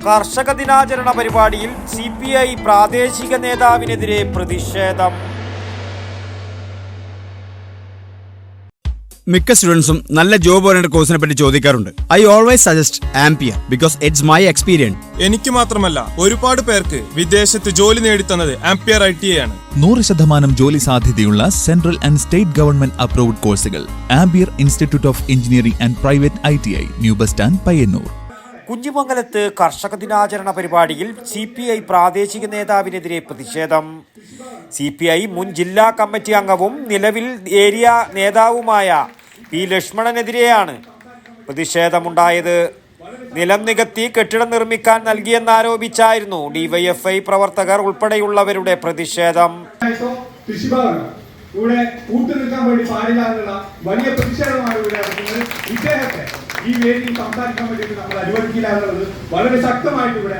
കർഷക ദിനാചരണ പരിപാടിയിൽ CPI പ്രാദേശിക നേതാവിനെതിരെ പ്രതിഷേധം. മിക്ക സ്റ്റുഡൻസും നല്ല ജോബ് ഓറിയന്റഡ് കോഴ്സിനെ പറ്റി ചോദിക്കാറുണ്ട്. I always suggest ampere because it's my experience. എനിക്ക് മാത്രമല്ല, ഒരുപാട് പേർക്ക് വിദേശത്ത് ജോലി നേടിത്തന്നത് ആംപിയർ ITA ആണ്. 100% ജോലി സാധ്യതയുള്ള central and state government approved കോഴ്സുകൾ ampere institute of engineering and private ITI, new bus stand, Payyannur. കുഞ്ഞിമംഗലത്ത് കർഷക ദിനാചരണ പരിപാടിയിൽ CPI പ്രാദേശിക നേതാവിനെതിരെ പ്രതിഷേധം. CPI മുൻ ജില്ലാ കമ്മിറ്റി അംഗവും നിലവിൽ ഏരിയ നേതാവുമായ P. ലക്ഷ്മണനെതിരെയാണ് പ്രതിഷേധമുണ്ടായത്. നിലം നികത്തി കെട്ടിടം നിർമ്മിക്കാൻ നൽകിയെന്നാരോപിച്ചായിരുന്നു DYFI പ്രവർത്തകർ ഉൾപ്പെടെയുള്ളവരുടെ പ്രതിഷേധം. ഇവിടെ കൂട്ടുനിൽക്കാൻ വേണ്ടി പാടില്ല എന്നുള്ള വലിയ പ്രതിഷേധമാണ് ഇവിടെ നടക്കുന്നത്. ഇദ്ദേഹത്തെ ഈ വേദിയിൽ സംസാരിക്കാൻ വേണ്ടിയിട്ട് നമ്മൾ അനുവദിക്കില്ല എന്നുള്ളത് വളരെ ശക്തമായിട്ട് ഇവിടെ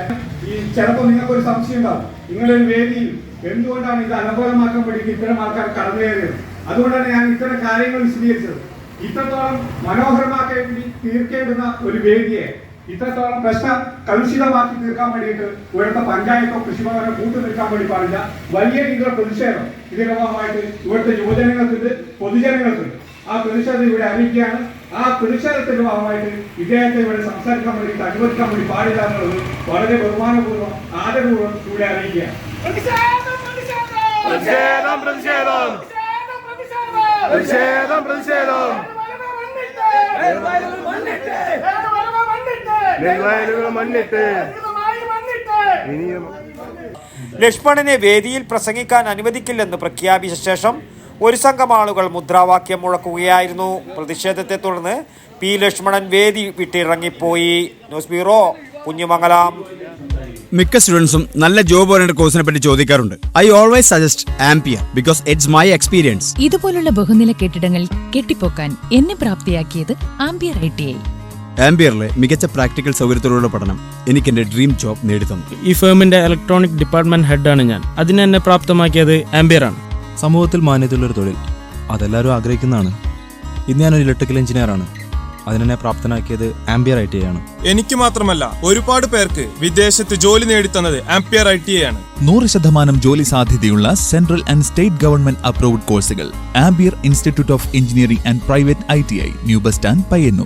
ചിലപ്പോൾ നിങ്ങൾക്കൊരു സംശയം ഉണ്ടാവും, നിങ്ങളൊരു വേദിയിൽ എന്തുകൊണ്ടാണ് ഇത് അലങ്കോലമാക്കാൻ വേണ്ടിയിട്ട് ഇത്തരം ആൾക്കാർ കടന്നു കയറിയത്. അതുകൊണ്ടാണ് ഞാൻ ഇത്തരം കാര്യങ്ങൾ വിശദീകരിച്ചത്. ഇത്രത്തോളം മനോഹരമാക്കി തീർക്കേണ്ടുന്ന ഒരു വേദിയെ ഇത്രത്തോളം പ്രശ്നം കലുഷിതമാക്കി തീർക്കാൻ വേണ്ടിയിട്ട് ഇവിടുത്തെ പഞ്ചായത്തോ കൃഷിഭവനോ കൂട്ടു നിൽക്കാൻ വേണ്ടി പാടില്ല. വലിയ രീതിയിലുള്ള പ്രതിഷേധം ഇതിന്റെ ഭാഗമായിട്ട് ഇവിടുത്തെ യുവജനങ്ങൾക്കുണ്ട്, പൊതുജനങ്ങൾക്കുണ്ട്. ആ പ്രതിഷേധം ഇവിടെ അറിയിക്കുകയാണ്. ആ പ്രതിഷേധത്തിന്റെ ഭാഗമായിട്ട് ഇദ്ദേഹത്തെ ഇവിടെ സംസാരിക്കാൻ വേണ്ടിയിട്ട് അനുവദിക്കാൻ വേണ്ടി പാടില്ല എന്നുള്ളത് വളരെ ബഹുമാനപൂർവ്വം ആദരപൂർവ്വം ഇവിടെ അറിയിക്കുകയാണ്. ലക്ഷ്മണനെ വേദിയിൽ പ്രസംഗിക്കാൻ അനുവദിക്കില്ലെന്ന് പ്രഖ്യാപിച്ച ശേഷം ഒരു സംഘം ആളുകൾ മുദ്രാവാക്യം മുഴക്കുകയായിരുന്നു. പ്രതിഷേധത്തെ തുടർന്ന് P. ലക്ഷ്മണൻ വേദി വിട്ടിറങ്ങിപ്പോയി. News bureau, Kunhimangalam. മിക്ക സ്റ്റുഡൻസും നല്ല ജോബ് ഓറിയന്റഡ് കോഴ്സിനെ പറ്റി ചോദിക്കാറുണ്ട്. I always suggest ampere because it's my experience. ഇതുപോലുള്ള ബഹുനില കെട്ടിടങ്ങൾ കെട്ടിപ്പോക്കാൻ എന്നെ പ്രാപ്തിയാക്കിയത് ആംപിയർ ITI. ആംപിയറിലെ മികച്ച പ്രാക്ടിക്കൽ സൗകര്യത്തോടുള്ള പഠനം എനിക്ക് എന്റെ ഡ്രീം ജോബ് നേടിത്തന്നു. ഈ ഫേമിന്റെ ഇലക്ട്രോണിക് ഡിപ്പാർട്ട്മെന്റ് ഹെഡാണ് ഞാൻ. അതിനെ എന്നെ പ്രാപ്തമാക്കിയത് ആംപിയർ ആണ്. സമൂഹത്തിൽ മാന്യതയുള്ളൊരു തൊഴിൽ അതെല്ലാവരും ആഗ്രഹിക്കുന്നതാണ്. ഇന്ന് ഞാനൊരു ഇലക്ട്രിക്കൽ എഞ്ചിനീയറാണ്. അതിനെ പ്രാപ്തനാക്കിയത് ആംപിയർ ITA ആണ്. എനിക്ക് മാത്രമല്ല, ഒരുപാട് പേർക്ക് വിദേശത്ത് ജോലി നേടിത്തന്നത് ആംപിയർ ITA ആണ്. 100% ജോലി സാധ്യതയുള്ള central and state government approved കോഴ്സുകൾ ampere institute of engineering and private ITI, new bus stand, Payyanur.